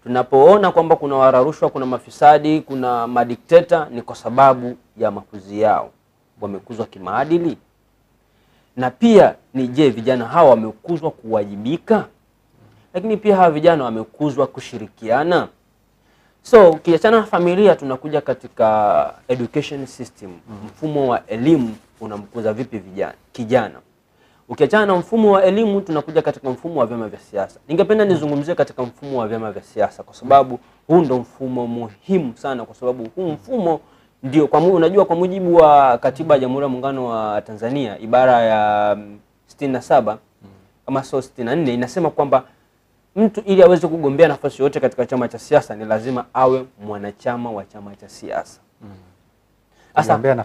Tunapoona kwamba kuna wararushwa, kuna mafisadi, kuna madikteta, ni kwa sababu ya makuzi yao. Wamekuzwa kimaadili? Na pia ni je, vijana hawa wamekuzwa kuwajibika? Lakini pia hawa vijana wamekuzwa kushirikiana? So ukiachana na familia, tunakuja katika education system. Mfumo wa elimu unamkuza vipi kijana? Ukiachana na mfumo wa elimu, tunakuja katika mfumo wa vyama vya siasa. Ningependa nizungumzie katika mfumo wa vyama vya siasa kwa sababu huu ndo mfumo muhimu sana, kwa sababu huu mfumo ndio unajua, kwa mujibu wa Katiba ya Jamhuri ya Muungano wa Tanzania ibara ya 67 kama sio 64, inasema kwamba mtu ili aweze kugombea nafasi yote katika chama cha siasa ni lazima awe mwanachama wa chama cha siasa. Kugombea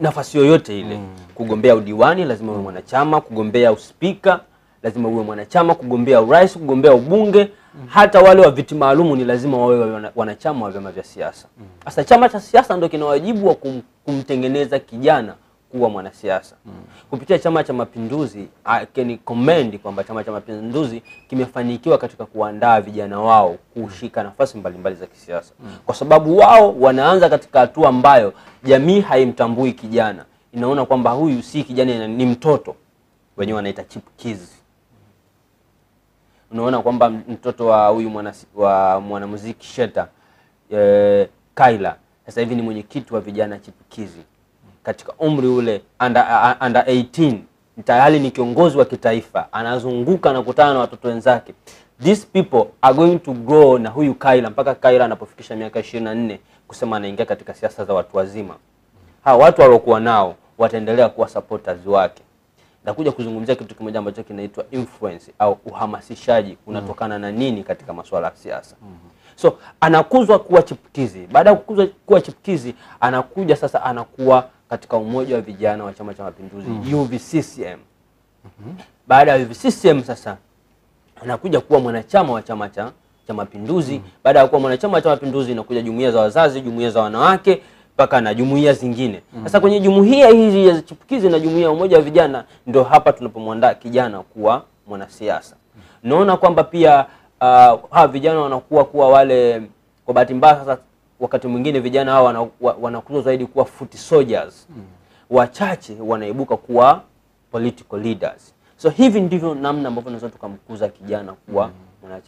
nafasi yoyote ile. Kugombea udiwani lazima uwe mwanachama, kugombea uspika lazima uwe mwanachama, kugombea urais, kugombea ubunge, hata wale wa viti maalumu ni lazima wawe wanachama wa vyama vya siasa. Sasa chama cha siasa ndio kina wajibu wa kumtengeneza kijana kuwa mwanasiasa. Kupitia Chama cha Mapinduzi, I can commend kwamba Chama cha Mapinduzi kimefanikiwa katika kuandaa vijana wao kushika nafasi mbalimbali za kisiasa. Kwa sababu wao wanaanza katika hatua ambayo jamii haimtambui kijana. Inaona kwamba huyu si kijana, ni mtoto. Wenyewe wanaita chipkizi. Unaona kwamba mtoto wa huyu mwanamuziki Sheta Kaila sasa hivi ni mwenyekiti wa vijana chipkizi. Katika umri ule under 18 tayari ni kiongozi wa kitaifa, anazunguka na kukutana na watoto wenzake. These people are going to grow na huyu Kaila mpaka Kaila anapofikisha miaka 24 kusema anaingia katika siasa za watu wazima. Hawa watu waliokuwa nao wataendelea kuwa supporters wake. Nakuja kuzungumzia kitu kimoja ambacho kinaitwa influence au uhamasishaji unatokana na nini katika masuala ya siasa. So anakuzwa kuwa chipukizi. Baada ya kukuzwa kuwa chipukizi, anakuja sasa anakuwa katika umoja wa vijana wa Chama cha Mapinduzi, UVCCM. Baada ya UVCCM sasa anakuja kuwa mwanachama wa Chama cha Mapinduzi. Baada ya kuwa mwanachama wa Chama cha Mapinduzi inakuja jumuiya za wazazi, jumuiya za wanawake, mpaka na jumuiya zingine. Sasa kwenye jumuiya hizi ya chipukizi na jumuiya ya umoja wa vijana ndio hapa tunapomwandaa kijana kuwa mwanasiasa. Naona kwamba pia hawa vijana wanakuwa kuwa wale, kwa bahati mbaya sasa wakati mwingine vijana hawa wanakuwa zaidi kuwa foot soldiers. Wachache wanaibuka kuwa political leaders. So hivi ndivyo namna ambavyo tunaweza tukamkuza kijana kuwa mwanachama